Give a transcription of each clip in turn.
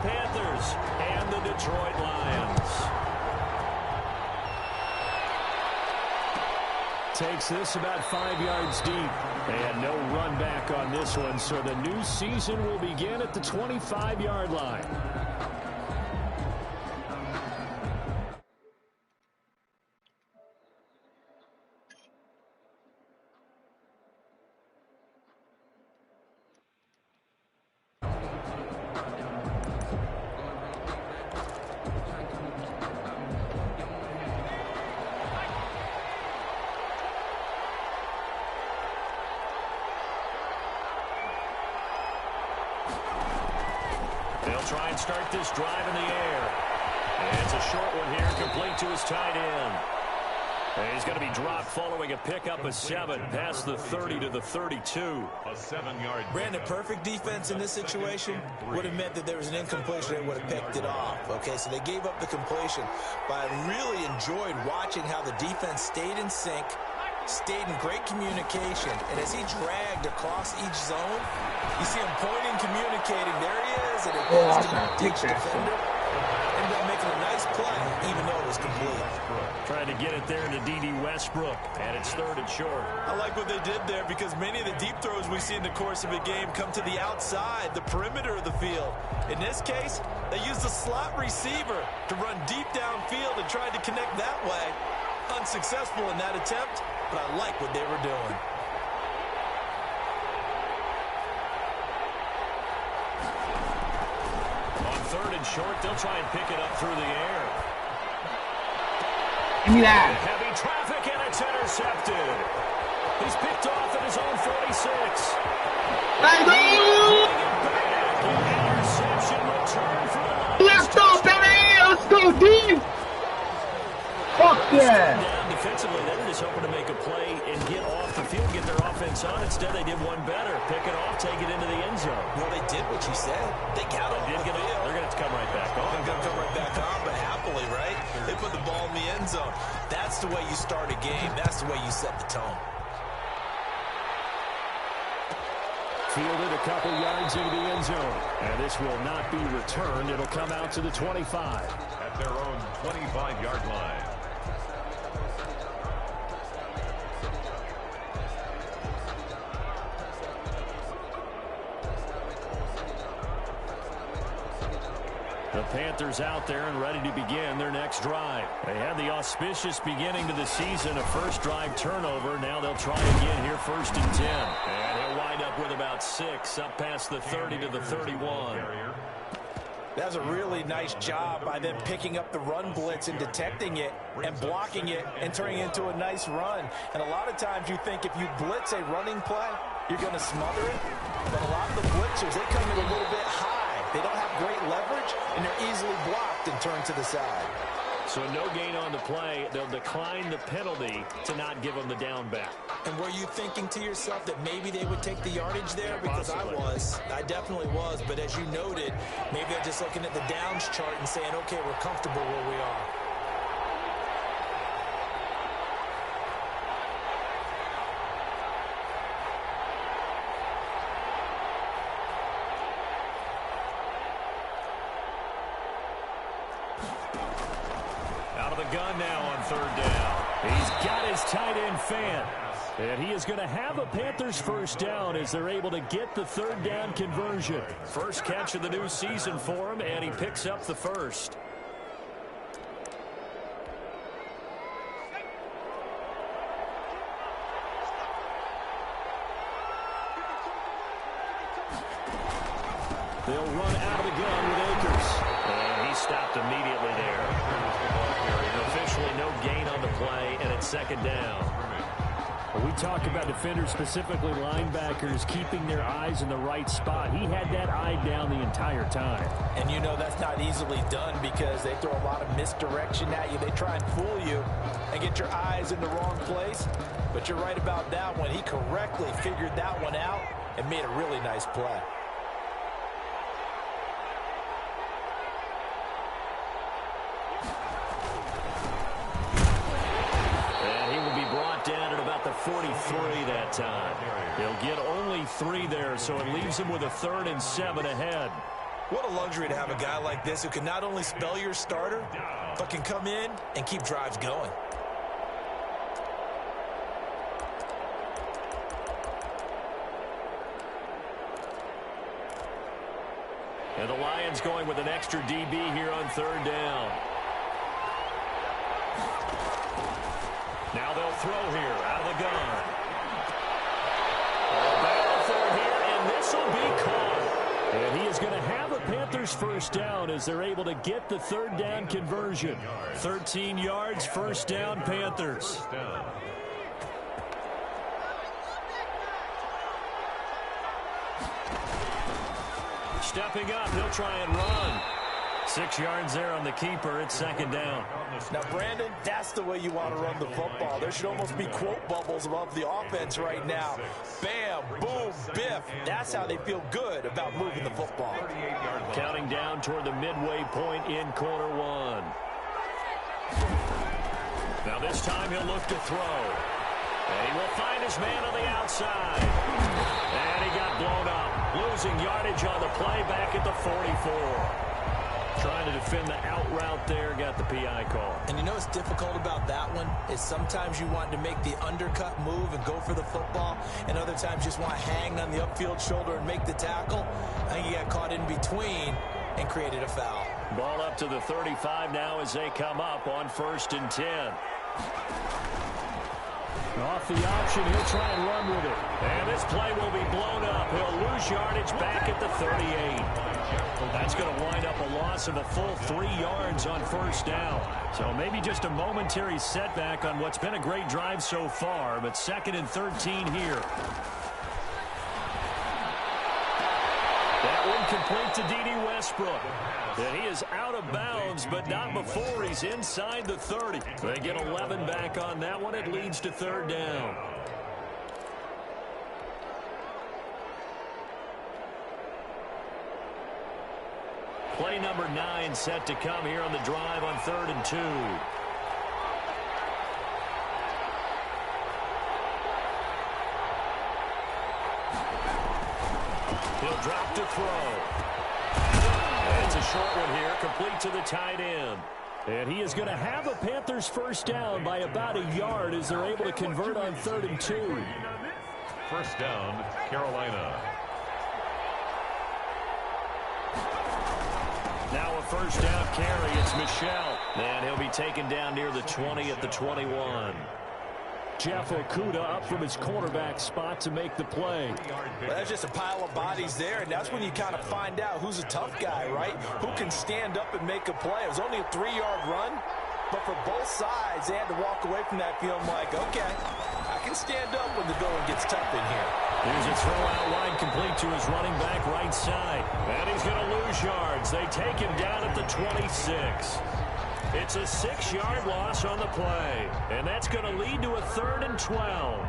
Panthers and the Detroit Lions. Takes this about 5 yards deep. And no run back on this one, so the new season will begin at the 25-yard line. They'll try and start this drive in the air. And it's a short one here, complete to his tight end. And he's going to be dropped following a pickup of 7 past the 30 to the 32. A 7-yard. Brandon, perfect defense in this situation would have meant that there was an incompletion. They would have picked it off. Okay, so they gave up the completion. But I really enjoyed watching how the defense stayed in sync, stayed in great communication. And as he dragged across each zone, you see him pointing, communicating. There he is. And it goes to each defender. Ended up making a nice play, even though it was complete. Trying to get it there to D.D. Westbrook, and it's 3rd and short. I like what they did there because many of the deep throws we see in the course of a game come to the outside, the perimeter of the field. In this case, they used a slot receiver to run deep downfield and tried to connect that way. Unsuccessful in that attempt, but I like what they were doing. On 3rd and short, they'll try and pick it up through the air. Give me that. Heavy traffic, and it's intercepted. He's picked off at his own 46. Interception return for the Lions. Let's go, baby! Let's go, D! Fuck yeah! Down defensively, they were just hoping to make a play and get off the field, get their offense on. Instead, they did one better. Pick it off, take it into the end zone. Well, they did what you said. They got off the field. They're going to come right back on. They're going to come right back on, but happily, right? They put the ball in the end zone. That's the way you start a game. That's the way you set the tone. Fielded a couple yards into the end zone. And this will not be returned. It'll come out to the 25. At their own 25-yard line. The Panthers out there and ready to begin their next drive. They had the auspicious beginning to the season, a first drive turnover. Now they'll try again here, 1st and 10. And he'll wind up with about 6, up past the 30 to the 31. That was a really nice job by them picking up the run blitz and detecting it and blocking it and turning it into a nice run. And a lot of times you think if you blitz a running play, you're going to smother it. But a lot of the blitzers, they come in a little bit high. They don't have great leverage, and they're easily blocked and turned to the side. So no gain on the play. They'll decline the penalty to not give them the down back. And were you thinking to yourself that maybe they would take the yardage there? Because I definitely was. But as you noted, maybe they're just looking at the downs chart and saying, okay, we're comfortable where we are. Gun now on 3rd down. He's got his tight end fan. And he is going to have a Panthers first down as they're able to get the 3rd down conversion. First catch of the new season for him, and he picks up the first. They'll run out of the gun with Akers. And he stopped immediately there. Officially no gain on the play, and it's 2nd down. When we talk about defenders, specifically linebackers, keeping their eyes in the right spot, he had that eye down the entire time. And you know that's not easily done because they throw a lot of misdirection at you. They try and fool you and get your eyes in the wrong place. But you're right about that one. He correctly figured that one out and made a really nice play. Down at about the 43 that time. He'll get only 3 there, so it leaves him with a 3rd and 7 ahead. What a luxury to have a guy like this who can not only spell your starter, but can come in and keep drives going. And the Lions going with an extra DB here on third down. Now they'll throw here out of the gun. Battle for it here, and this will be caught. And he is going to have a Panthers first down as they're able to get the third down conversion. 13 yards, first down, Panthers. Stepping up, he'll try and run. 6 yards there on the keeper. It's second down. Now, Brandon, that's the way you want to run the football. There should almost be quote bubbles above the offense right now. Bam, boom, biff. That's how they feel good about moving the football. Counting down toward the midway point in quarter one. Now this time he'll look to throw. And he will find his man on the outside. And he got blown up. Losing yardage on the play back at the 44. Trying to defend the out route there, got the PI call. And you know what's difficult about that one is sometimes you want to make the undercut move and go for the football, and other times you just want to hang on the upfield shoulder and make the tackle. I think he got caught in between and created a foul. Ball up to the 35 now as they come up on 1st and 10. Off the option, he'll try and run with it. And this play will be blown up. He'll lose yardage back at the 38. That's going to wind up a loss of a full 3 yards on first down. So maybe just a momentary setback on what's been a great drive so far, but 2nd and 13 here. That one complete to D.D. Westbrook. And he is out of bounds, but not before he's inside the 30. They get 11 back on that one. It leads to third down. Play number 9 set to come here on the drive on 3rd and 2. He'll drop to throw. And it's a short one here, complete to the tight end. And he is going to have a Panthers first down by about a yard as they're able to convert on 3rd and 2. First down, Carolina. Now a first down carry. It's Michel. And he'll be taken down near the 20 at the 21. Jeff Okudah up from his cornerback spot to make the play. Well, that's just a pile of bodies there, and that's when you kind of find out who's a tough guy, right? Who can stand up and make a play. It was only a 3-yard run, but for both sides, they had to walk away from that feeling like, okay, I can stand up when the going gets tough in here. Here's a throw out wide, complete to his running back right side. And he's going to lose yards. They take him down at the 26. It's a 6-yard loss on the play. And that's going to lead to a 3rd and 12.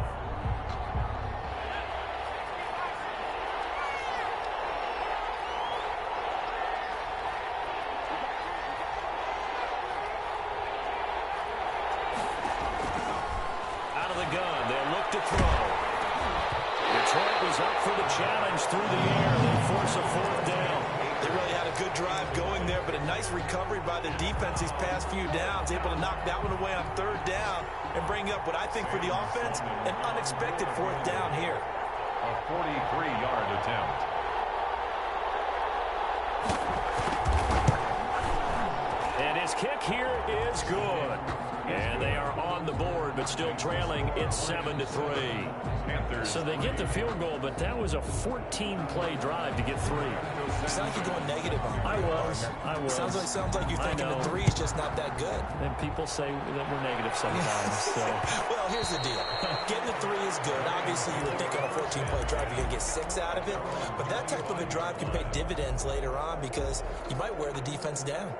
Out of the gun, they'll look to throw. Detroit was up for the challenge through the air. They force a 4th down. They really had a good drive going there, but a nice recovery by the defense these past few downs, able to knock that one away on 3rd down and bring up what I think for the offense, an unexpected 4th down here. A 43-yard attempt. And his kick here is good. And they are on the board, but still trailing. It's 7-3. So they get the field goal, but that was a 14-play drive to get 3. It sounds like you're going negative on I was. Sounds like you're thinking the 3 is just not that good. And people say that we're negative sometimes. So. Well, here's the deal. Getting the 3 is good. Obviously, you would think on a 14-play drive you're going to get 6 out of it. But that type of a drive can pay dividends later on because you might wear the defense down.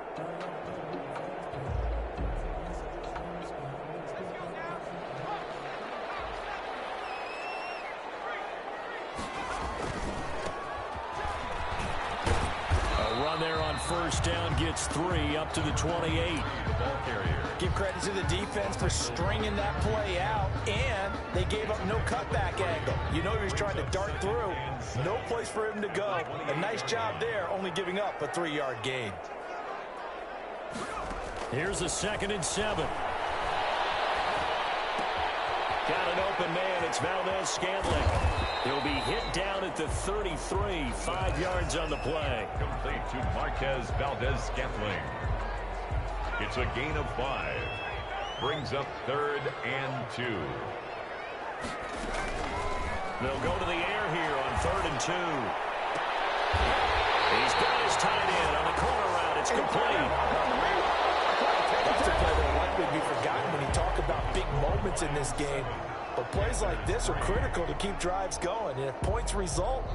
first down, gets 3 up to the 28. The ball carrier. Give credit to the defense for stringing that play out, and they gave up no cutback angle. You know he was trying to dart through. No place for him to go. A nice job there, only giving up a 3-yard gain. Here's a 2nd and 7. Got an open man. It's Valdez-Scantling. He'll be hit down at the 33. 5 yards on the play. Complete to Marquez Valdez-Scantling. It's a gain of 5. Brings up 3rd and 2. They'll go to the air here on 3rd and 2. He's got his tight end on the corner route. It's complete. That's a play that will likely be forgotten when you talk about big moments in this game. But plays like this are critical to keep drives going. And if points result,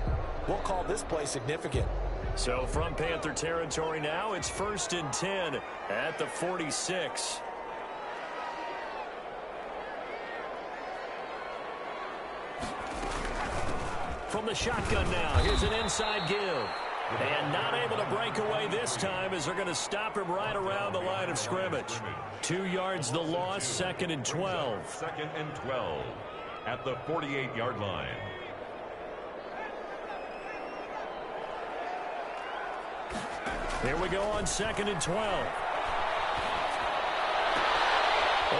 we'll call this play significant. So from Panther territory now, it's 1st and 10 at the 46. From the shotgun now, here's an inside give. And not able to break away this time as they're going to stop him right around the line of scrimmage. 2 yards the loss, 2nd and 12. 2nd and 12 at the 48-yard line. Here we go on 2nd and 12.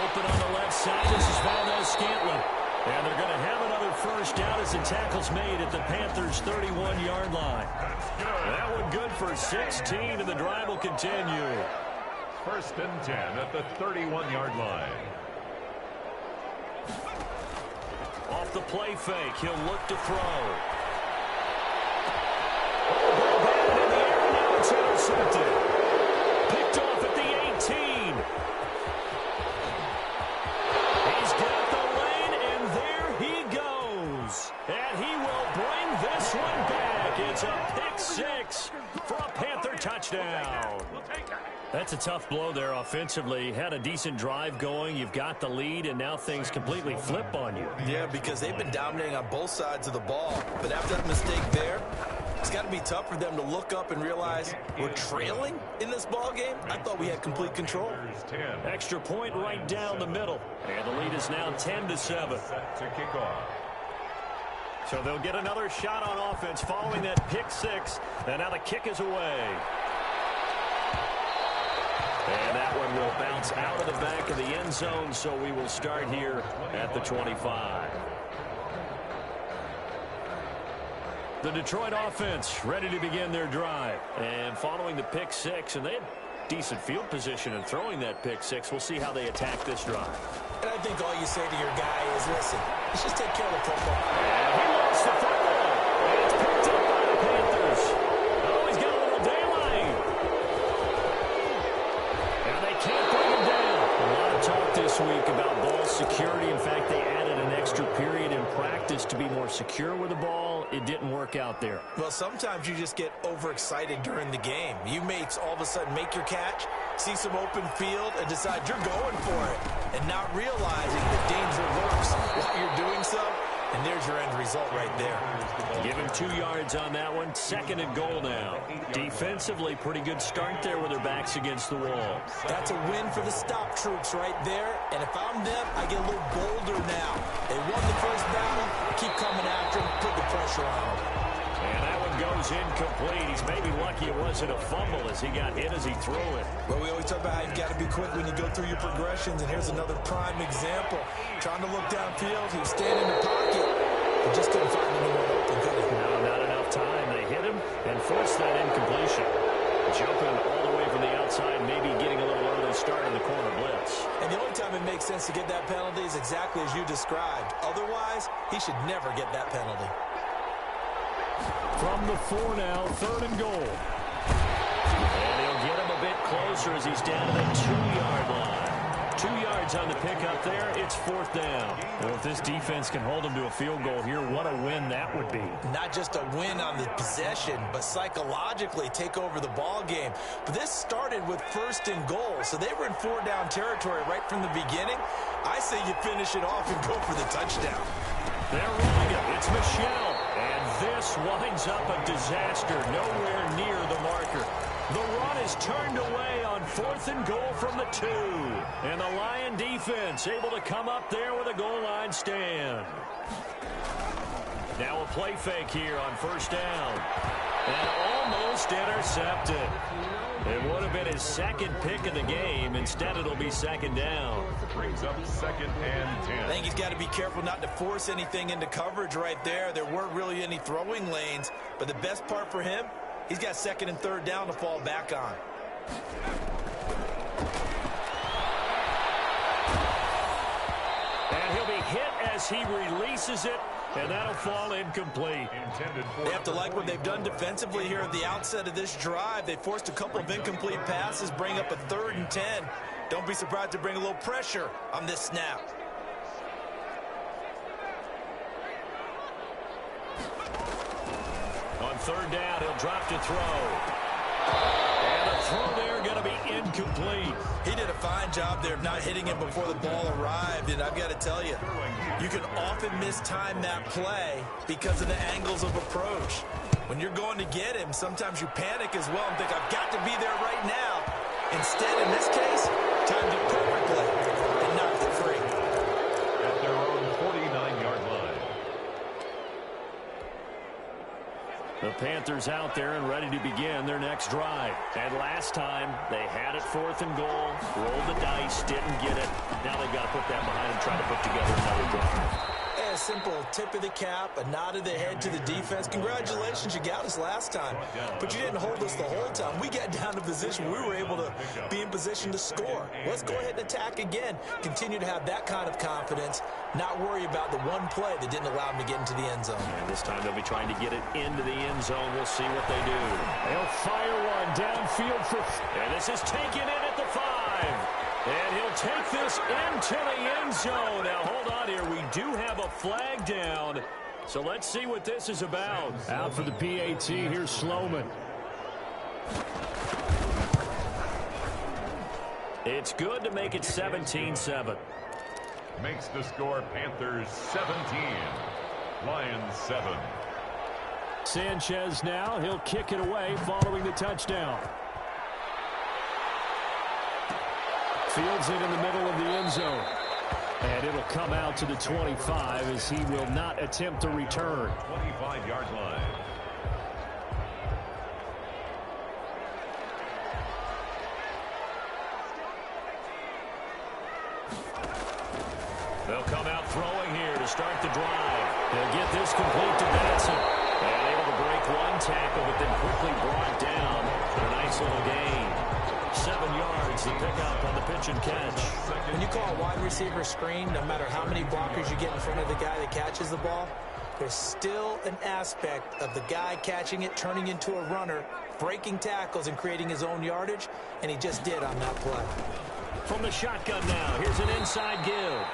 Open on the left side. This is Valdez-Scantling. And they're going to have another first down as the tackle's made at the Panthers' 31-yard line. That one good for 16, and the drive will continue. 1st and 10 at the 31-yard line. Off the play fake, he'll look to throw. In the air, now it's intercepted. Picked off at the 18. He's got the lane, and there he goes. And he will bring this one back. It's a pick 6 for a Panther touchdown. That's a tough blow there offensively. Had a decent drive going. You've got the lead, and now things completely flip on you. Yeah, because they've been dominating on both sides of the ball. But after that mistake there, it's got to be tough for them to look up and realize we're trailing in this ball game. I thought we had complete control. Extra point right down the middle. And the lead is now 10-7. Set to kick off. So they'll get another shot on offense following that pick 6. And now the kick is away. And that one will bounce out of the back of the end zone, so we will start here at the 25. The Detroit offense ready to begin their drive. And following the pick 6, and they had decent field position in throwing that pick 6. We'll see how they attack this drive. And I think all you say to your guy is, listen, let's just take care of the football. And he lost the football. And it's picked up by the Panthers. Oh, he's got a little daylight. And they can't bring him down. A lot of talk this week about ball security. In fact, they added an extra period in practice to be more secure with the ball. It didn't work out there. Well, sometimes you just get overexcited during the game. You may all of a sudden make your catch, see some open field, and decide you're going for it, and not realizing the danger lurks while you're doing so. And there's your end result right there. Give him 2 yards on that one. 2nd and goal now. Defensively, pretty good start there with their backs against the wall. That's a win for the stop troops right there. And if I'm them, I get a little bolder now. They won the first battle. Keep coming after them. Put the pressure on them. And that one goes incomplete. He's maybe lucky it wasn't a fumble as he got hit as he threw it. Well, we always talk about how you've got to be quick when you go through your progressions, and here's another prime example. Trying to look downfield, he was standing in the pocket, but just couldn't find anyone open, could he? No, not enough time. They hit him and forced that incompletion. Jumping all the way from the outside, maybe getting a little early start in the corner blitz. And the only time it makes sense to get that penalty is exactly as you described. Otherwise, he should never get that penalty. From the 4 now, 3rd and goal. And he'll get him a bit closer as he's down to the 2-yard line. 2 yards on the pickup there. It's 4th down. Well, if this defense can hold him to a field goal here, what a win that would be. Not just a win on the possession, but psychologically take over the ball game. But this started with 1st and goal, so they were in 4-down territory right from the beginning. I say you finish it off and go for the touchdown. They're running it. It's Michelle. And this winds up a disaster. Nowhere near the marker. The run is turned away on 4th and goal from the 2. And the Lion defense able to come up there with a goal line stand. Now a play fake here on 1st down. And almost intercepted. It would have been his 2nd pick of the game. Instead, it'll be 2nd down. Brings up 2nd and 10. I think he's got to be careful not to force anything into coverage right there. There weren't really any throwing lanes. But the best part for him, he's got 2nd and 3rd down to fall back on. And he'll be hit as he releases it. And that'll fall incomplete. They have to like what they've done defensively here at the outset of this drive. They forced a couple of incomplete passes, bring up a 3rd and 10. Don't be surprised to bring a little pressure on this snap. On 3rd down, he'll drop to throw. And the throw there going to be incomplete. He did a fine job there of not hitting him before the ball arrived, and I've got to tell you, you can often mistime that play because of the angles of approach. When you're going to get him, sometimes you panic as well and think, I've got to be there right now. Instead, in this case, timed it perfectly and knocked it free. At their own 49-yard line. The Panthers out there and ready to begin their next drive. And last time, they had it 4th and goal, rolled the dice, didn't get it. Now they've got to put that behind and try to put together another drive. A simple tip of the cap, a nod of the head to the defense. Congratulations, you got us last time. But you didn't hold us the whole time. We got down to position. We were able to be in position to score. Let's go ahead and attack again. Continue to have that kind of confidence. Not worry about the one play that didn't allow them to get into the end zone. And this time they'll be trying to get it into the end zone. We'll see what they do. They'll fire one downfield for... And this is taken in at the 5. And he'll take this into the end zone. Now, hold on here. We do have a flag down. So let's see what this is about. Out for the PAT. Here's Sloman. It's good to make it 17-7. Makes the score Panthers 17. Lions 7. Sanchez now. He'll kick it away following the touchdown. Fields it in the middle of the end zone. And it'll come out to the 25 as he will not attempt to return. 25-yard line. They'll come out throwing here to start the drive. They'll get this complete to Benson. And able to break one tackle, but then quickly brought down for a nice little gain. 7 yards, the pickup on the pitch and catch. When you call a wide receiver screen, no matter how many blockers you get in front of the guy that catches the ball, there's still an aspect of the guy catching it, turning into a runner, breaking tackles and creating his own yardage, and he just did on that play. From the shotgun now, here's an inside give.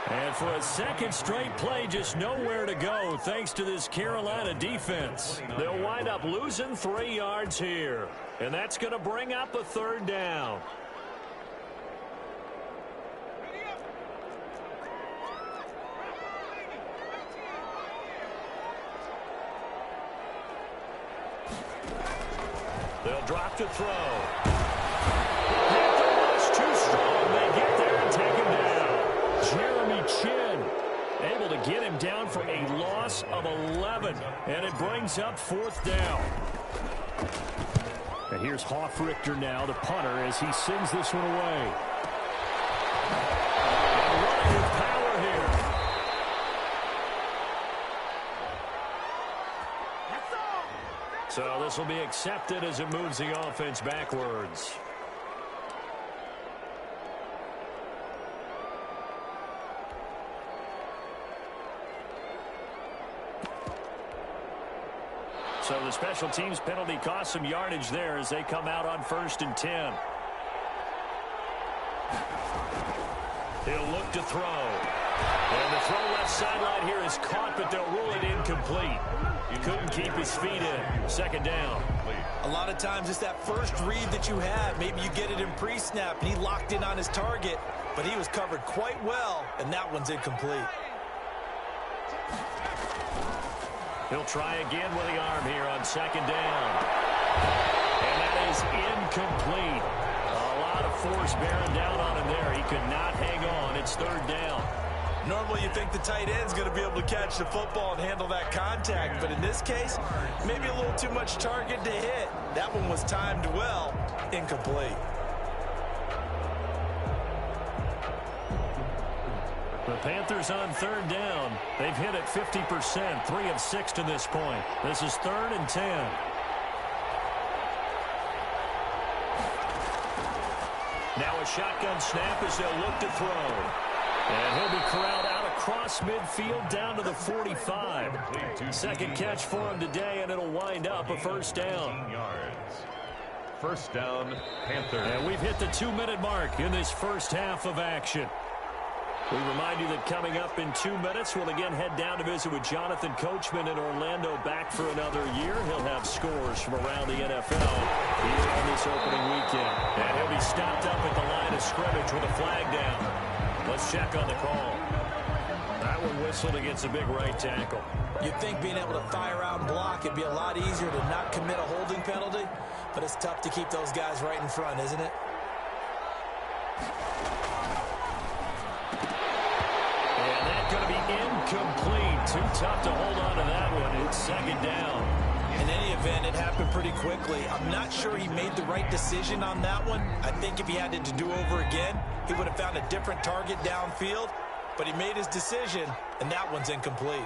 And for a second straight play, just nowhere to go thanks to this Carolina defense. They'll wind up losing 3 yards here. And that's going to bring up a 3rd down. They'll drop to throw. The rush too strong. They get there and take him down. Jeremy Chin able to get him down for a loss of 11. And it brings up 4th down. And here's Hoffrichter now, the punter, as he sends this one away. And running with power here. So this will be accepted as it moves the offense backwards. So the special teams penalty cost some yardage there as they come out on 1st and 10. He'll look to throw. And the throw left sideline here is caught, but they'll rule it incomplete. He couldn't keep his feet in. 2nd down. A lot of times it's that first read that you have. Maybe you get it in pre-snap and he locked in on his target, but he was covered quite well, and that one's incomplete. He'll try again with the arm here on 2nd down. And that is is incomplete. A lot of force bearing down on him there. He could not hang on. It's third down. Normally you think the tight end's going to be able to catch the football and handle that contact, but in this case, maybe a little too much target to hit. That one was timed well, incomplete. The Panthers on third down. They've hit it 50%, 3 of 6 to this point. This is 3rd and 10. Now a shotgun snap as they'll look to throw. And he'll be corralled out across midfield down to the 45. Second catch for him today, and it'll wind up a first down. First down, Panthers. And we've hit the 2-minute mark in this first half of action. We remind you that coming up in 2 minutes, we'll again head down to visit with Jonathan Coachman in Orlando, back for another year. He'll have scores from around the NFL here on this opening weekend. And he'll be stopped up at the line of scrimmage with a flag down. Let's check on the call. That one whistled against a big right tackle. You'd think being able to fire out and block, it'd be a lot easier to not commit a holding penalty, but it's tough to keep those guys right in front, isn't it? Going to be incomplete. Too tough to hold on to that one. It's second down. In any event, it happened pretty quickly. I'm not sure he made the right decision on that one. I think if he had it to do over again, he would have found a different target downfield. But he made his decision, and that one's incomplete.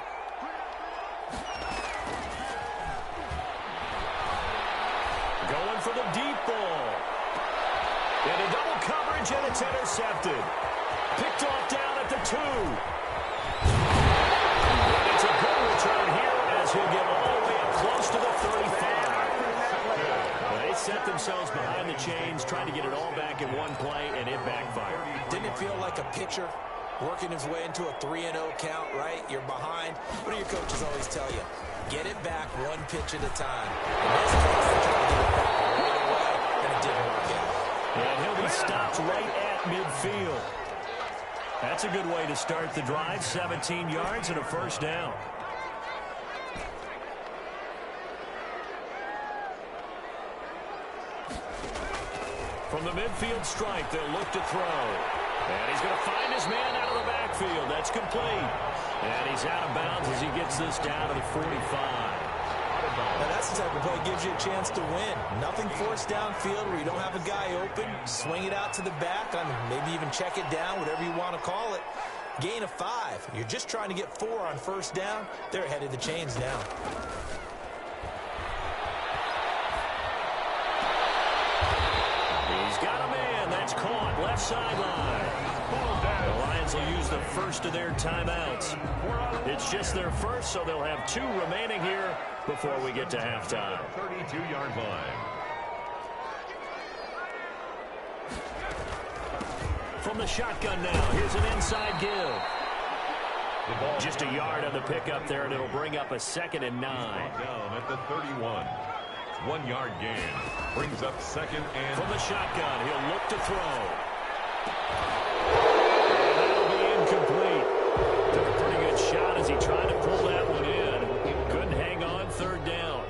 Going for the deep ball. Into double coverage, and it's intercepted. Picked off down at the 2. It's a good return here as he'll get all the way up close to the 35. Well, they set themselves behind the chains, trying to get it all back in one play, and it backfired. Didn't it feel like a pitcher working his way into a 3-0 count, right? You're behind. What do your coaches always tell you? Get it back one pitch at a time. In this case, they tried to get it back right away, and it didn't work out. And he'll be stopped right at midfield. That's a good way to start the drive. 17 yards and a first down. From the midfield stripe, they'll look to throw. And he's going to find his man out of the backfield. That's complete. And he's out of bounds as he gets this down to the 45. Now that's the type of play that gives you a chance to win. Nothing forced downfield where you don't have a guy open. Swing it out to the back, maybe even check it down, whatever you want to call it. Gain of 5. You're just trying to get 4 on first down. They're ahead of the chains now. He's got a man. That's caught. Left sideline. The Lions will use the first of their timeouts. It's just their first, so they'll have 2 remaining here before we get to halftime. 32-yard line. From the shotgun now, here's an inside give. Just a yard on the pickup there, and it'll bring up a 2nd and 9. Down at the 31. 1-yard gain. Brings up 2nd and... From the shotgun, he'll look to throw. And that'll be incomplete. Took a pretty good shot as he tried to pull that one in. Couldn't hang on, 3rd down.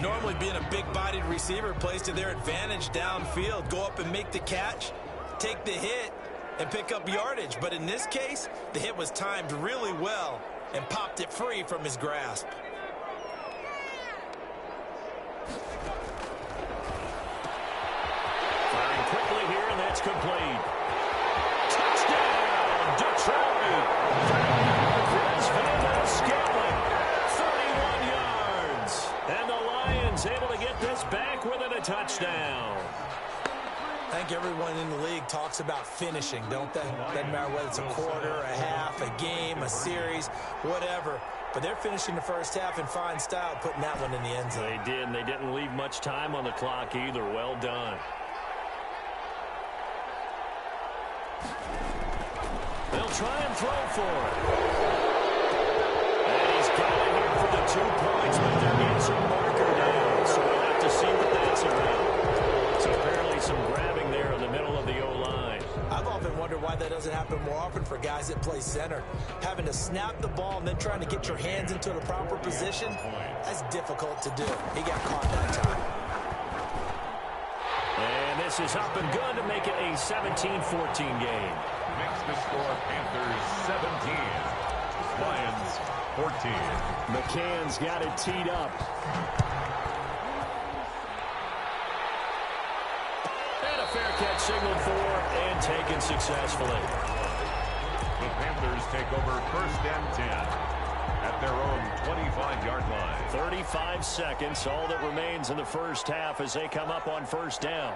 Normally being a big-bodied receiver plays to their advantage downfield. Go up and make the catch, take the hit, and pick up yardage. But in this case, the hit was timed really well and popped it free from his grasp. Firing quickly here, and that's complete. Touchdown, Detroit! Chris Van Scaling, 31 yards. And the Lions able to get this back within a touchdown. I think everyone in the league talks about finishing, don't they? Doesn't matter whether it's a quarter, a half, a game, a series, whatever. But they're finishing the first half in fine style, putting that one in the end zone. They did, and they didn't leave much time on the clock either. Well done. They'll try and throw for it. And he's got it here for the 2 points, but there is a marker down, so we'll have to see what that's about. So apparently some grabbing there in the middle of the O-line. I've often wondered why that doesn't happen more often for guys that play center. Having to snap the ball and then trying to get your hands into the proper position, that's difficult to do. He got caught that time. This is up and good to make it a 17-14 game. Makes the score Panthers 17, Lions 14. McCann's got it teed up. And a fair catch signaled for and taken successfully. The Panthers take over 1st and 10 at their own 25-yard line. 35 seconds, all that remains in the first half as they come up on 1st down.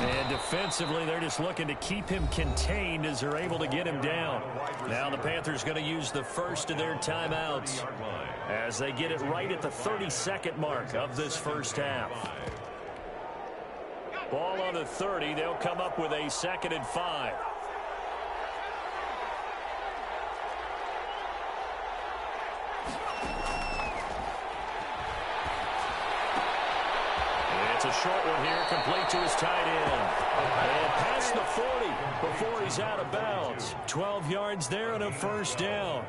And defensively, they're just looking to keep him contained as they're able to get him down. Now the Panthers going to use the first of their timeouts as they get it right at the 32nd mark of this first half. Ball on the 30. They'll come up with a 2nd and 5. It's a short one here, complete to his tight end. And past the 40 before he's out of bounds. 12 yards there and a 1st down.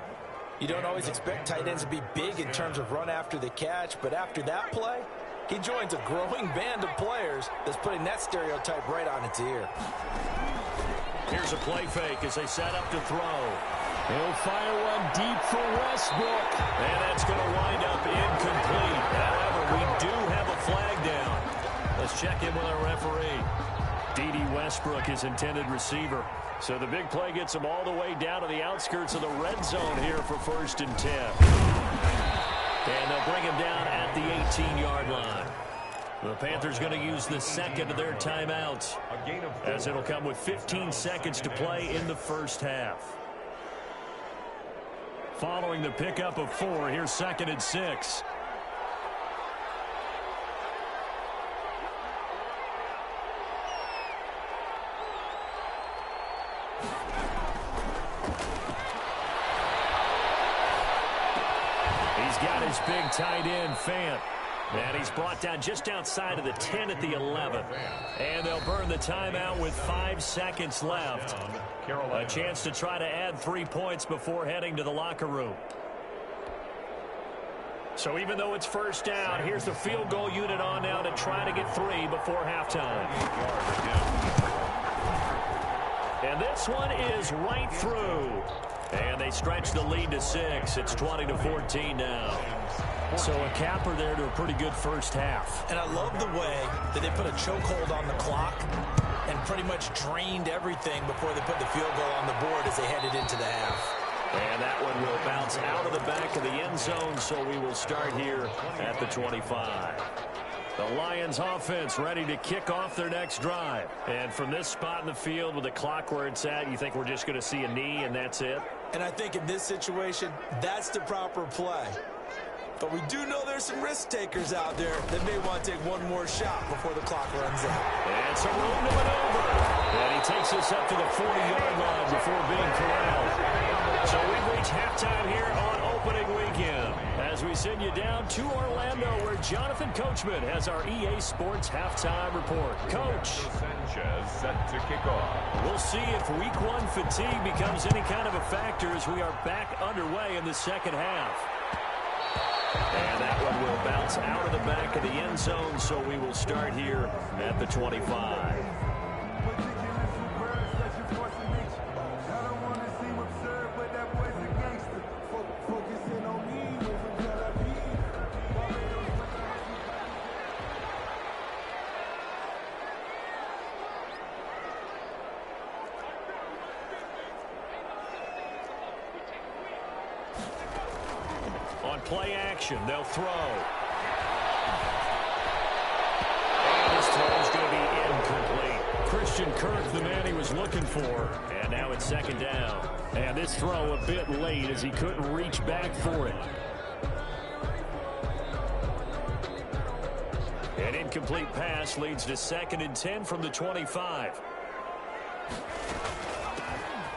You don't always expect tight ends to be big in terms of run after the catch, but after that play, he joins a growing band of players that's putting that stereotype right on its ear. Here's a play fake as they set up to throw. He'll fire one deep for Westbrook. And that's going to wind up incomplete. However, we do have a flag down. Let's check in with our referee. DD Westbrook is intended receiver. So the big play gets him all the way down to the outskirts of the red zone here for 1st and 10. And they'll bring him down at the 18-yard line. The Panthers going to use the 2nd of their timeouts as it'll come with 15 seconds to play in the first half. Following the pickup of 4, here's 2nd and 6. He's got his big tight end, Fant. And he's brought down just outside of the 10 at the 11. And they'll burn the timeout with 5 seconds left. A chance to try to add 3 points before heading to the locker room. So even though it's 1st down, here's the field goal unit on now to try to get 3 before halftime. And this one is right through. And they stretch the lead to 6. It's 20-14 now. So a capper there to a pretty good first half. And I love the way that they put a chokehold on the clock and pretty much drained everything before they put the field goal on the board as they headed into the half. And that one will bounce out of the back of the end zone, so we will start here at the 25. The Lions offense ready to kick off their next drive. And from this spot in the field with the clock where it's at, you think we're just going to see a knee and that's it? And I think in this situation, that's the proper play. But we do know there's some risk takers out there that may want to take one more shot before the clock runs out. And some room to maneuver. And he takes us up to the 40-yard line before being corralled. So we've reached halftime here on opening weekend as we send you down to Orlando where Jonathan Coachman has our EA Sports halftime report. Coach. Sanchez set to kick off. We'll see if week 1 fatigue becomes any kind of a factor as we are back underway in the second half. And that one will bounce out of the back of the end zone, so we will start here at the 25. On play action, they'll throw. And this throw is going to be incomplete. Christian Kirk, the man he was looking for. And now it's 2nd down. And this throw a bit late as he couldn't reach back for it. An incomplete pass leads to 2nd and 10 from the 25.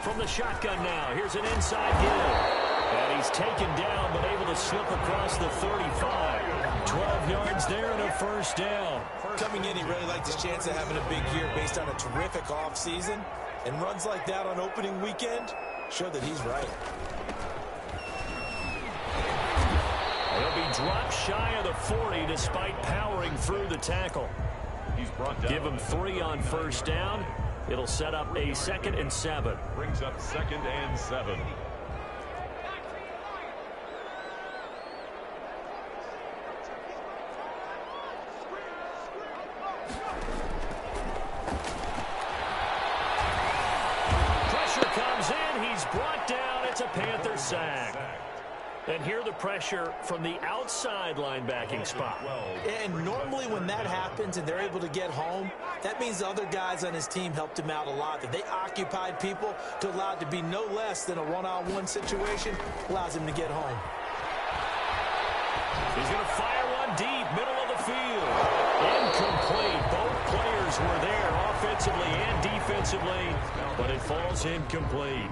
From the shotgun now, here's an inside give. And he's taken down, but able to slip across the 35. 12 yards there and a 1st down. Coming in, he really liked his chance of having a big year based on a terrific offseason. And runs like that on opening weekend show that he's right. drop shy of the 40 despite powering through the tackle. He's brought down. Give him 3 on first down. It'll set up a 2nd and 7. Brings up 2nd and 7. Pressure comes in. He's brought down. It's a Panther sack. And here the pressure from the outside linebacking spot. And normally when that happens and they're able to get home, that means the other guys on his team helped him out a lot. That they occupied people to allow it to be no less than a one-on-one situation allows him to get home. He's going to fire one deep, middle of the field. Incomplete. Both players were there offensively and defensively, but it falls incomplete.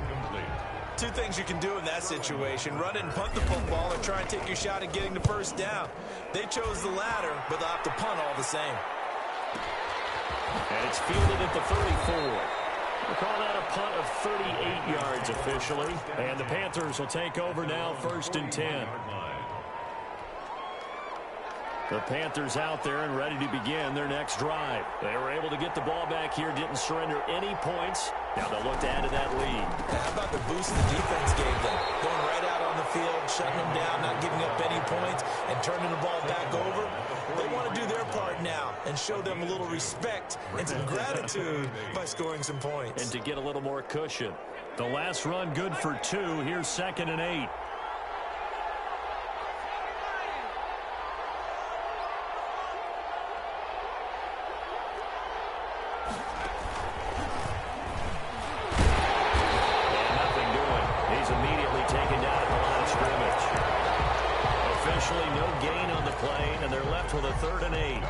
Two things you can do in that situation: run and punt the football, or try and take your shot at getting the first down. They chose the latter, but they'll have to punt all the same. And it's fielded at the 34. We'll call that a punt of 38 yards officially. And the Panthers will take over now, 1st and 10. The Panthers out there and ready to begin their next drive. They were able to get the ball back here, didn't surrender any points. Now they'll look to add to that lead. How about the boost the defense gave them? Going right out on the field, shutting them down, not giving up any points, and turning the ball back over. They want to do their part now and show them a little respect and some gratitude by scoring some points. And to get a little more cushion. The last run good for 2. Here's 2nd and 8. With a 3rd and 8.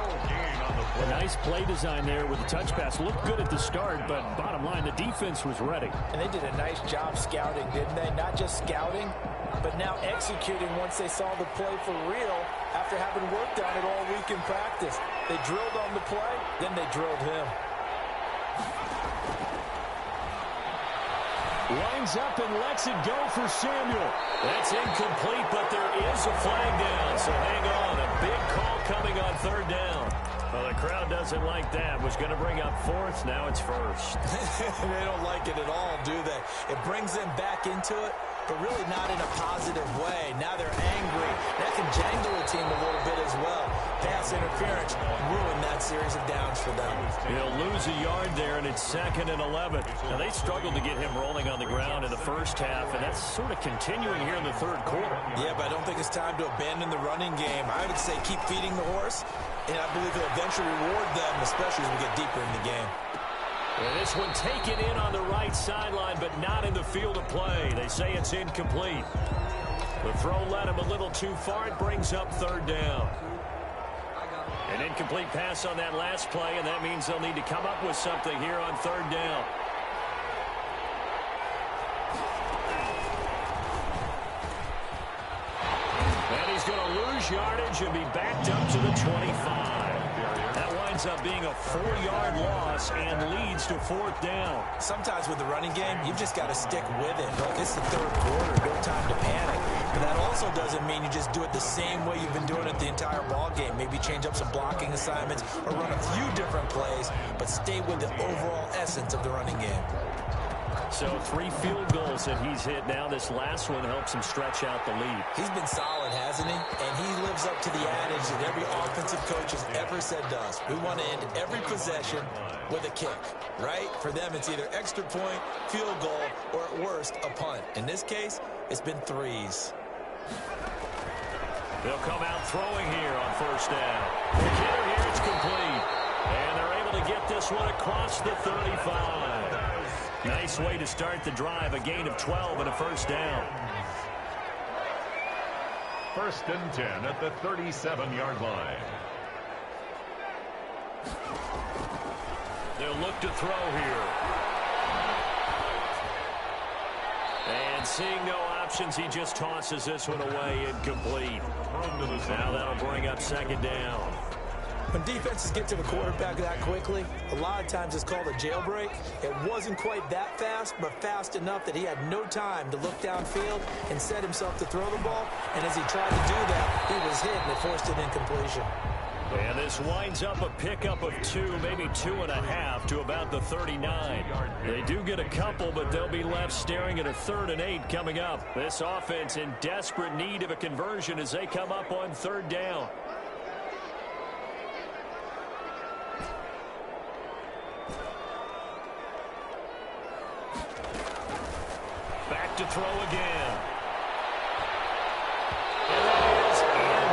A nice play design there with the touch pass. Looked good at the start, but bottom line, the defense was ready. And they did a nice job scouting, didn't they? Not just scouting, but now executing once they saw the play for real after having worked on it all week in practice. They drilled on the play, then they drilled him. Lines up and lets it go for Samuel. That's incomplete, but there is a flag down, so hang on. A big call coming on 3rd down. Well, the crowd doesn't like that. Was going to bring up 4th. Now it's 1st. They don't like it at all, do they? It brings them back into it, but really not in a positive way. Now they're angry. That can jangle a team a little bit as well. Pass interference ruined that series of downs for them. He'll lose a yard there, and it's 2nd and 11. Now, they struggled to get him rolling on the ground in the first half, and that's sort of continuing here in the 3rd quarter. Yeah, but I don't think it's time to abandon the running game. I would say keep feeding the horse, and I believe he'll eventually reward them, especially as we get deeper in the game. And this one taken in on the right sideline, but not in the field of play. They say it's incomplete. The throw led him a little too far. It brings up 3rd down. An incomplete pass on that last play, and that means they'll need to come up with something here on 3rd down. And he's going to lose yardage and be backed up to the 25. That winds up being a 4-yard loss and leads to 4th down. Sometimes with the running game, you've just got to stick with it. Look, it's the 3rd quarter. No time to panic. But that also doesn't mean you just do it the same way you've been doing it the entire ball game. Maybe change up some blocking assignments or run a few different plays, but stay with the overall essence of the running game. So 3 field goals that he's hit now. This last one helps him stretch out the lead. He's been solid, hasn't he? And he lives up to the adage that every offensive coach has ever said to us. We want to end every possession with a kick, right? For them, it's either extra point, field goal, or at worst, a punt. In this case, it's been 3s. They'll come out throwing here on 1st down. The hitter here, it's complete. And they're able to get this one across the 35. Nice way to start the drive. A gain of 12 and a 1st down. 1st and 10 at the 37-yard line. They'll look to throw here. And seeing no options, he just tosses this one away, incomplete. Now that'll bring up 2nd down. When defenses get to the quarterback that quickly, a lot of times it's called a jailbreak. It wasn't quite that fast, but fast enough that he had no time to look downfield and set himself to throw the ball. And as he tried to do that, he was hit and it forced an incompletion. And this winds up a pickup of 2, maybe 2.5 to about the 39. They do get a couple, but they'll be left staring at a 3rd and 8 coming up. This offense in desperate need of a conversion as they come up on 3rd down. Back to throw again. And that is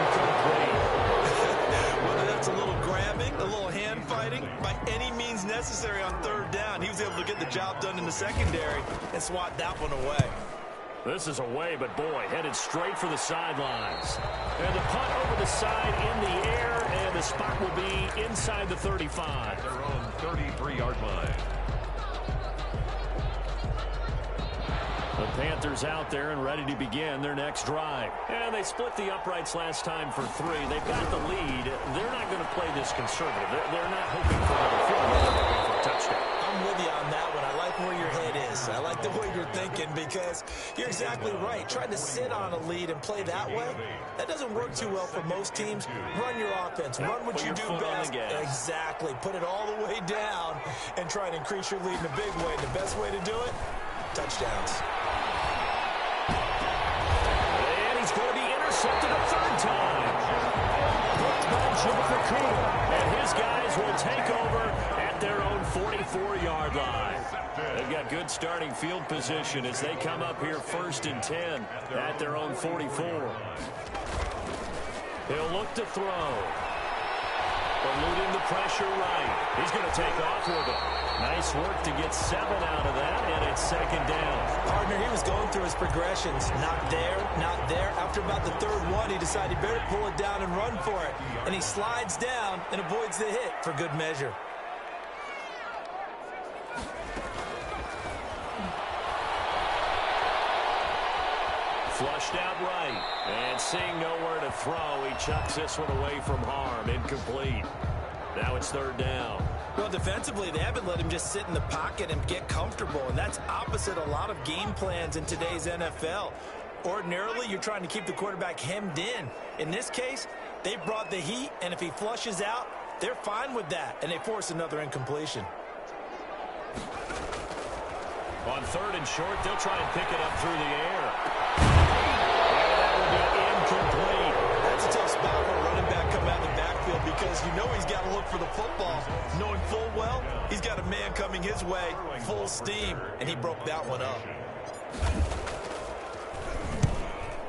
incomplete. Whether that's a little grabbing, a little hand fighting, by any means necessary on 3rd down, he was able to get the job done in the secondary and swat that one away. This is away, but boy, headed straight for the sidelines. And the punt over the side in the air, and the spot will be inside the 35. Their own 33-yard line. The Panthers out there and ready to begin their next drive. And they split the uprights last time for 3. They've got the lead. They're not going to play this conservative. They're not hoping for another field goal. They're hoping for a touchdown. I'm with you on that one. I like where your head is. I like the way you're thinking because you're exactly right. Trying to sit on a lead and play that way, that doesn't work too well for most teams. Run your offense. Run what you do best. Exactly. Put it all the way down and try and increase your lead in a big way. And the best way to do it, touchdowns. And he's going to be intercepted a 3rd time. Hooked by Jennifer Cooter. And his guys will take over at their own 44-yard line. They've got good starting field position as they come up here 1st and 10 at their own 44. He'll look to throw. Eluding the pressure right. He's going to take off with it. Nice work to get 7 out of that, and it's 2nd down. Partner, he was going through his progressions. Not there, not there. After about the 3rd one, he decided he better pull it down and run for it. And he slides down and avoids the hit for good measure. Flushed out right. And seeing nowhere to throw, he chucks this one away from harm. Incomplete. Now it's 3rd down. Well, defensively, they haven't let him just sit in the pocket and get comfortable, and that's opposite a lot of game plans in today's NFL. Ordinarily, you're trying to keep the quarterback hemmed in. In this case, they brought the heat, and if he flushes out, they're fine with that, and they force another incompletion. On 3rd and short, they'll try and pick it up through the air. And that will be incomplete. That's a tough spot for a running back coming out of the backfield because you know he's got to look for the football, knowing full well he's got a man coming his way, full steam, and he broke that one up.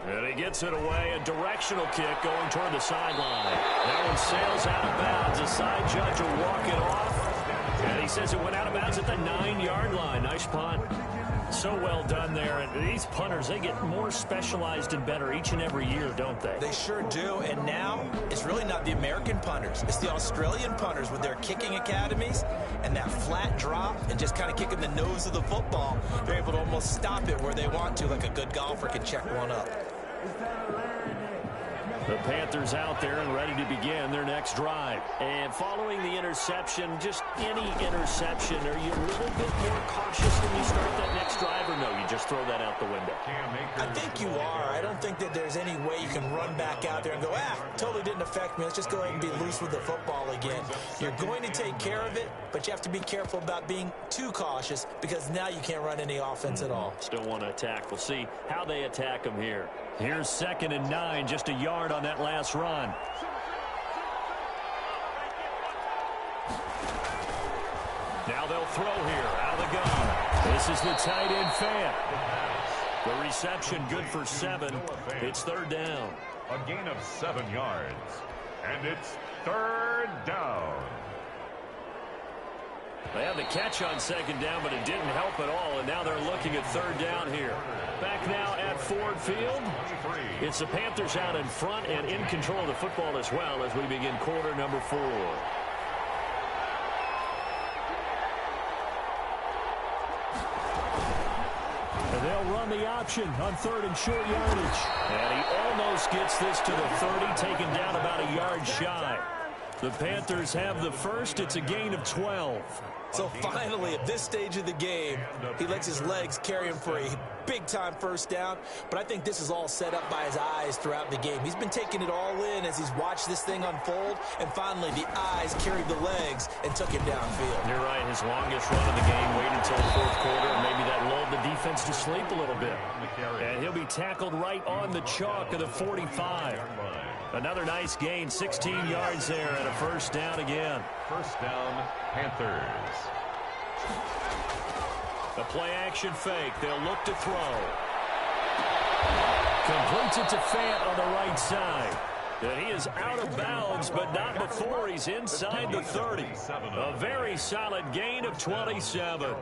And he gets it away, a directional kick going toward the sideline. That one sails out of bounds. The side judge will walk it off. And he says it went out of bounds at the 9-yard line. Nice punt. So well done there. And these punters, they get more specialized and better each and every year, don't they? They sure do. And now it's really not the American punters. It's the Australian punters with their kicking academies and that flat drop and just kind of kicking the nose of the football. They're able to almost stop it where they want to, like a good golfer can check one up. The Panthers out there and ready to begin their next drive. And following the interception, just any interception, are you a little bit more cautious when you start that next drive, or no, you just throw that out the window? I think you are. I don't think that there's any way you can run back out there and go, totally didn't affect me. Let's just go ahead and be loose with the football again. You're going to take care of it, but you have to be careful about being too cautious because now you can't run any offense at all. Still want to attack. We'll see how they attack them here. Here's 2nd and 9, just a yard on that last run. Now they'll throw here out of the gun. This is the tight end fan. The reception good for 7. It's 3rd down. A gain of 7 yards. And it's 3rd down. They had the catch on 2nd down, but it didn't help at all, and now they're looking at 3rd down here. Back now at Ford Field. It's the Panthers out in front and in control of the football as well as we begin quarter number 4. And they'll run the option on 3rd and short yardage. And he almost gets this to the 30, taken down about a yard shy. The Panthers have the first. It's a gain of 12. So finally, at this stage of the game, he lets his legs carry him for a big-time first down. But I think this is all set up by his eyes throughout the game. He's been taking it all in as he's watched this thing unfold. And finally, the eyes carried the legs and took him downfield. You're right. His longest run of the game waited until the fourth quarter. And maybe that lulled the defense to sleep a little bit. And he'll be tackled right on the chalk of the 45. Another nice gain, 16 yards there and a first down again. First down, Panthers. The play-action fake. They'll look to throw. Completes it to Fant on the right side. And he is out of bounds, but not before he's inside the 30. A very solid gain of 27.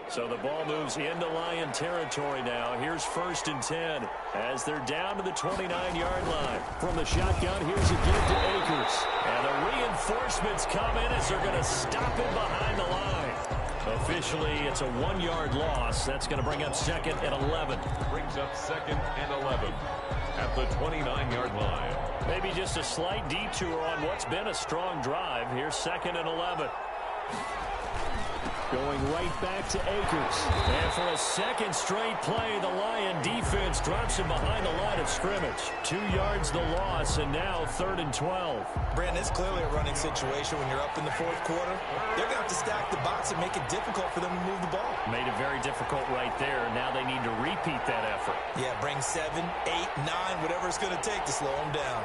So the ball moves into Lion territory now. Here's 1st and 10 as they're down to the 29-yard line. From the shotgun, here's a give to Akers. And the reinforcements come in as they're going to stop him behind the line. Officially, it's a 1-yard loss. That's going to bring up 2nd and 11. Brings up 2nd and 11 at the 29-yard line. Maybe just a slight detour on what's been a strong drive. Here's 2nd and 11. Going right back to Akers. And for a second straight play, the Lion defense drops him behind the line of scrimmage. 2 yards the loss, and now 3rd and 12. Brandon, it's clearly a running situation when you're up in the fourth quarter. They're going to have to stack the box and make it difficult for them to move the ball. Made it very difficult right there. Now they need to repeat that effort. Yeah, bring 7, 8, 9, whatever it's going to take to slow them down.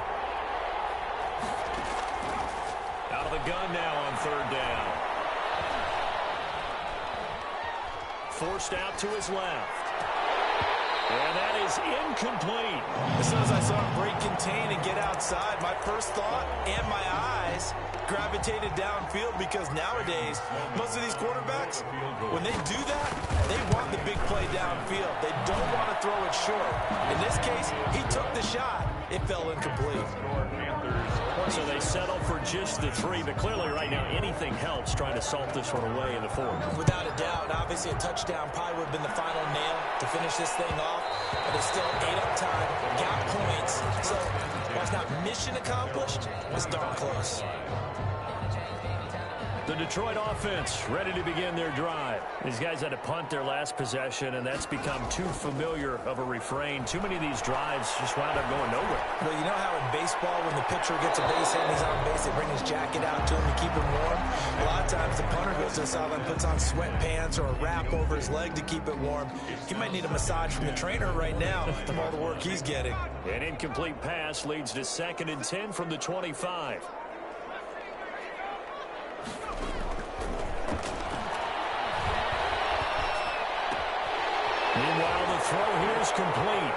Out of the gun now on 3rd down. Forced out to his left. And that is incomplete. As soon as I saw him break contain and get outside, my first thought and my eyes gravitated downfield, because nowadays, most of these quarterbacks, when they do that, they want the big play downfield. They don't want to throw it short. In this case, he took the shot. It fell incomplete. So they settle for just the 3, but clearly right now anything helps trying to salt this one away in the 4th. Without a doubt, obviously a touchdown probably would have been the final nail to finish this thing off, but it's still 8 up time, got points, so while it's not mission accomplished, it's darn close. The Detroit offense ready to begin their drive. These guys had to punt their last possession, and that's become too familiar of a refrain. Too many of these drives just wound up going nowhere. Well, you know how in baseball, when the pitcher gets a base hit and he's on base, they bring his jacket out to him to keep him warm? A lot of times the punter goes to the sideline, puts on sweatpants or a wrap over his leg to keep it warm. He might need a massage from the trainer right now from all the work he's getting. An incomplete pass leads to 2nd and 10 from the 25. Meanwhile, the throw here is complete.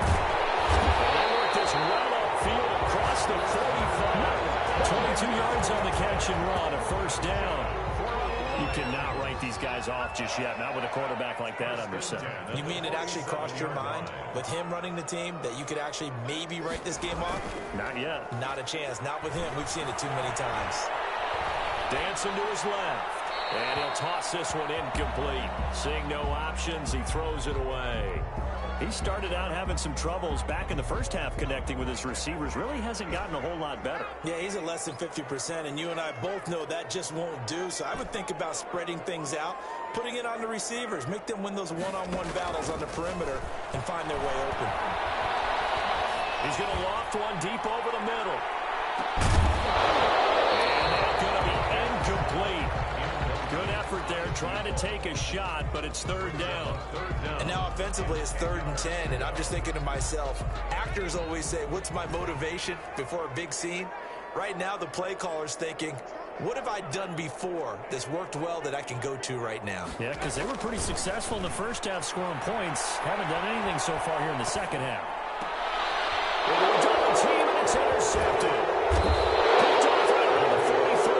They work this well upfield across the 45. 22 yards on the catch and run, a first down. You cannot write these guys off just yet, not with a quarterback like that under center. You mean it actually crossed your mind with him running the team that you could actually maybe write this game off? Not yet. Not a chance. Not with him. We've seen it too many times. Dancing to his left. And he'll toss this one incomplete. Seeing no options, he throws it away. He started out having some troubles back in the first half connecting with his receivers. Really hasn't gotten a whole lot better. Yeah, he's at less than 50%, and you and I both know that just won't do. So I would think about spreading things out, putting it on the receivers, make them win those one-on-one battles on the perimeter and find their way open. He's going to loft one deep over the middle. And that's going to be incomplete. Good effort there, trying to take a shot, but it's 3rd down. And now offensively it's 3rd and 10, and I'm just thinking to myself, actors always say, what's my motivation before a big scene? Right now the play caller's thinking, what have I done before that's worked well that I can go to right now? Yeah, because they were pretty successful in the first half scoring points. Haven't done anything so far here in the second half. Well, double team, and it's intercepted. Picked off right on the 43.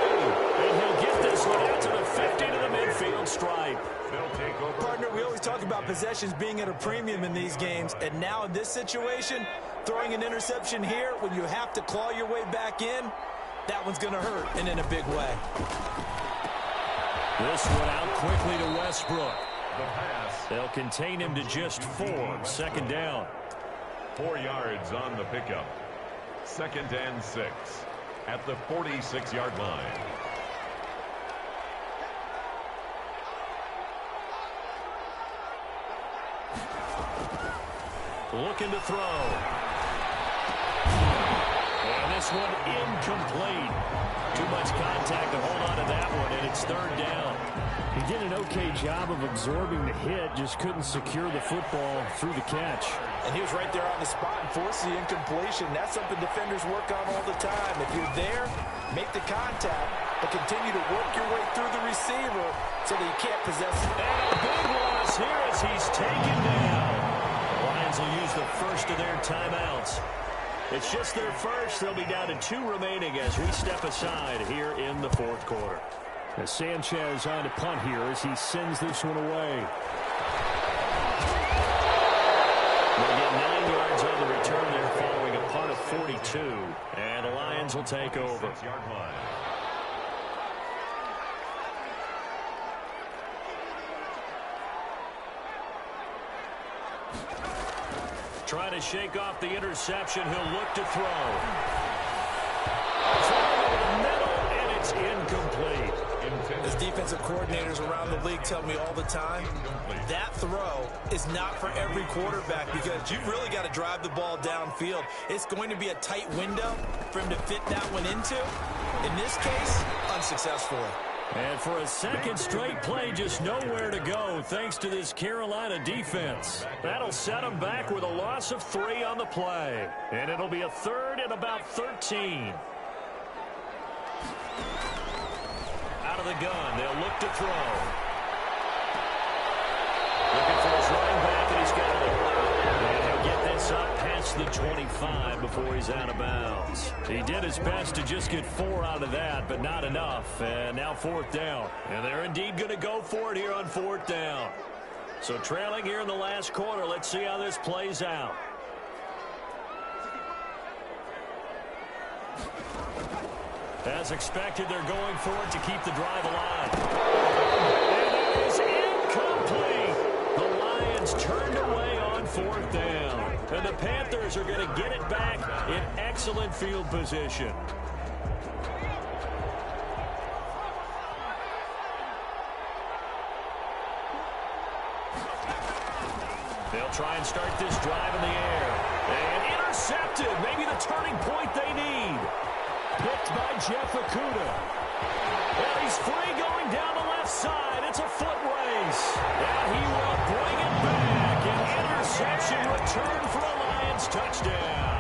And he'll get this one out to the 50 to the midfield stripe. They'll take over. Partner, we always talk about possessions being at a premium in these games, and now in this situation, throwing an interception here when you have to claw your way back in, that one's going to hurt, and in a big way. This one out quickly to Westbrook. The pass. They'll contain him to just 4. 2nd down. 4 yards on the pickup. 2nd and 6. at the 46-yard line. Looking to throw. And this one incomplete. Too much contact to hold on to that one, and it's third down. He did an okay job of absorbing the hit, just couldn't secure the football through the catch. And he was right there on the spot and forced the incompletion. That's something defenders work on all the time. If you're there, make the contact, but continue to work your way through the receiver so that you can't possess it. And a big loss here as he's taken down. The Lions will use the first of their timeouts. It's just their first. They'll be down to 2 remaining as we step aside here in the fourth quarter. As Sanchez on to punt here as he sends this one away. They'll get 9 yards on the return there following a punt of 42. And the Lions will take over. 6-yard line. Trying to shake off the interception. He'll look to throw. Throw over the middle, and it's incomplete. As defensive coordinators around the league tell me all the time, that throw is not for every quarterback because you've really got to drive the ball downfield. It's going to be a tight window for him to fit that one into. In this case, unsuccessfully. And for a second straight play, just nowhere to go thanks to this Carolina defense. That'll set them back with a loss of 3 on the play. And it'll be a third and about 13. Out of the gun, they'll look to throw. Looking for his running back, and he's got it. And he'll get this up past the 25 before he's out of bounds. He did his best to just get 4 out of that, but not enough. And now 4th down. And they're indeed going to go for it here on 4th down. So trailing here in the last quarter, let's see how this plays out. As expected, they're going for it to keep the drive alive. And it is incomplete. The Lions turned away on 4th down. And the Panthers are going to get it back in excellent field position. They'll try and start this drive in the air. And intercepted. Maybe the turning point they need. Picked by Jeff Okudah. And he's free going down the left side. It's a foot race. And he will bring it back. An interception return for a Lions touchdown.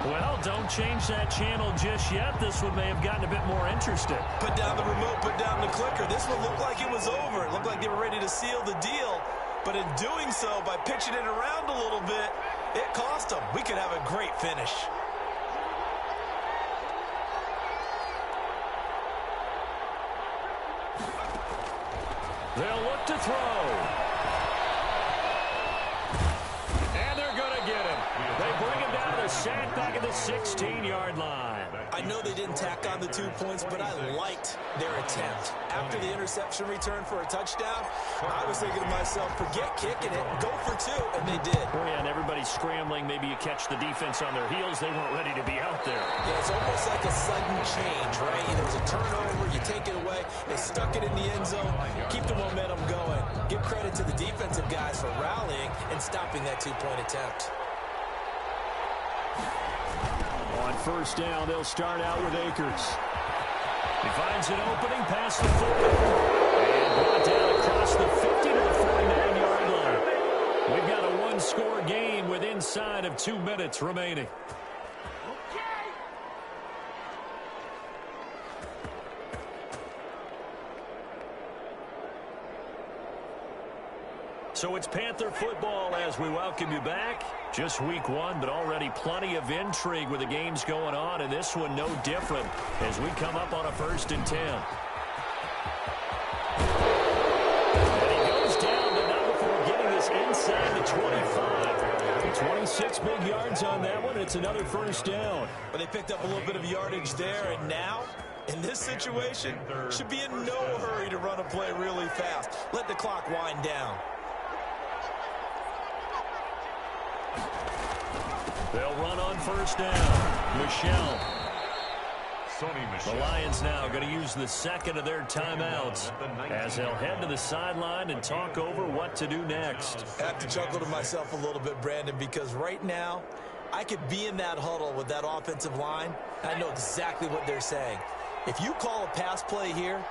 Well, don't change that channel just yet. This one may have gotten a bit more interesting. Put down the remote, put down the clicker. This one looked like it was over. It looked like they were ready to seal the deal. But in doing so, by pitching it around a little bit, it cost them. We could have a great finish. They'll look to throw. And they're going to get him. They bring him down to the sack back at the 16-yard line. I know they didn't tack on the 2 points, but I liked their attempt. After the interception return for a touchdown, I was thinking to myself, forget kicking it, go for 2, and they did. Oh, yeah, and everybody's scrambling. Maybe you catch the defense on their heels. They weren't ready to be out there. Yeah, it's almost like a sudden change, right? There was a turnover, you take it away, they stuck it in the end zone, keep the momentum going. Give credit to the defensive guys for rallying and stopping that 2-point attempt. On 1st down, they'll start out with Akers. He finds an opening past the 40. And brought down across the 50 to the 49-yard line. We've got a 1-score game with inside of 2 minutes remaining. So it's Panther football as we welcome you back. Just week 1, but already plenty of intrigue with the games going on, and this one no different as we come up on a 1st and 10. And he goes down, but not before getting this inside the 25. 26 big yards on that one. It's another 1st down. But they picked up a little bit of yardage there, and now, in this situation, should be in no hurry to run a play really fast. Let the clock wind down. They'll run on first down. Michel. The Lions now going to use the second of their timeouts as they'll head to the sideline and talk over what to do next. I have to chuckle to myself a little bit, Brandon, because right now I could be in that huddle with that offensive line. I know exactly what they're saying. If you call a pass play here,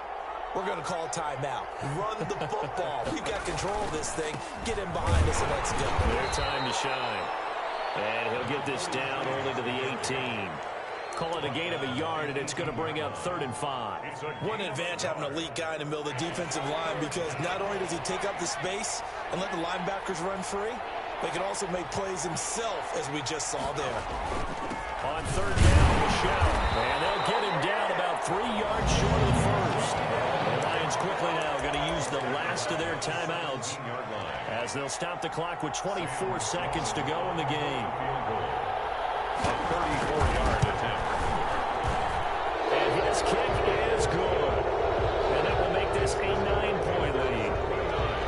we're going to call a timeout. Run the football. We've got control of this thing. Get in behind us and let's go. Their time to shine. And he'll get this down only to the 18. Call it a gain of a yard, and it's going to bring up 3rd and 5. What an advantage having an elite guy in the middle of the defensive line, because not only does he take up the space and let the linebackers run free, but he can also make plays himself, as we just saw there. On 3rd down, Michel. And they'll get him down about 3 yards short of the first. The Lions quickly now going to use the last of their timeouts as they'll stop the clock with 24 seconds to go in the game. A 34-yard attempt. And his kick is good. And that will make this a 9-point lead.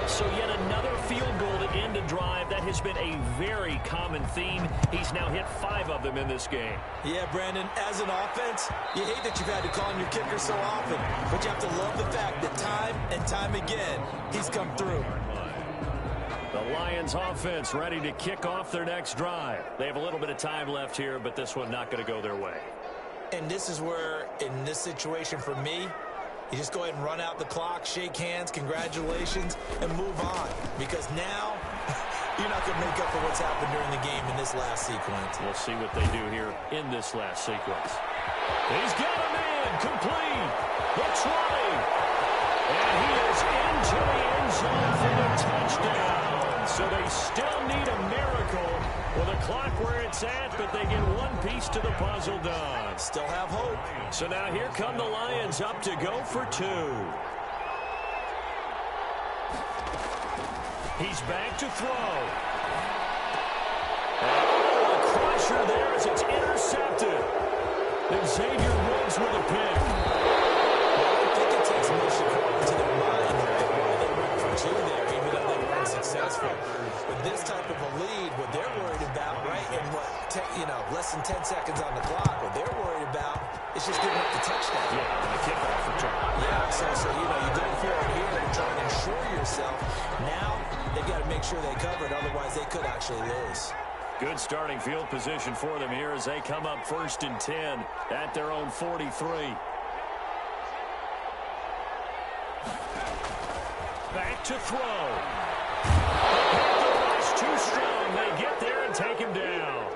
So yet another field goal to end a drive. That has been a very common theme. He's now hit 5 of them in this game. Yeah, Brandon, as an offense, you hate that you've had to call on your kicker so often. But you have to love the fact that time and time again, he's come through. The Lions offense ready to kick off their next drive. They have a little bit of time left here, but this one not going to go their way. And this is where, in this situation for me, you just go ahead and run out the clock, shake hands, congratulations, and move on. Because now, you're not going to make up for what's happened during the game in this last sequence. We'll see what they do here in this last sequence. He's got him in, complete. Looks right. And he is into the end zone for the touchdown. So they still need a miracle with a clock where it's at, but they get one piece to the puzzle done. Still have hope. So now here come the Lions up to go for 2. He's back to throw. Oh, a crusher there as it's intercepted. And Xavier Woods with a pick. I don't think it takes much to come into their mind that they went for 2 there, even though they weren't successful. With this type of a lead, what they're worried about, right, and less than 10 seconds on the clock, what they're worried about is just giving up the touchdown. Yeah, and the kickoff return. Yeah, so you go for it here and try to ensure yourself. Now, they've got to make sure they cover it, otherwise they could actually lose. Good starting field position for them here as they come up 1st and 10 at their own 43. Back to throw. The rush too strong. They get there and take him down.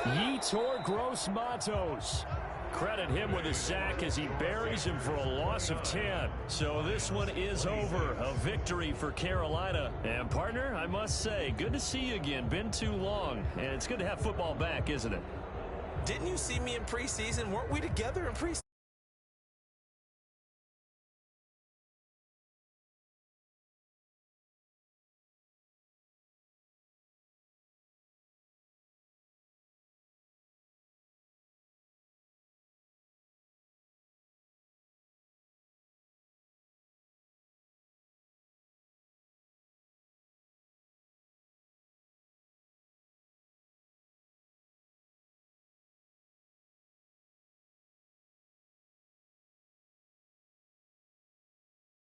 Yetur Gross-Matos. Credit him with a sack as he buries him for a loss of 10. So this one is over. A victory for Carolina. And partner, I must say, good to see you again. Been too long. And it's good to have football back, isn't it? Didn't you see me in preseason? Weren't we together in preseason?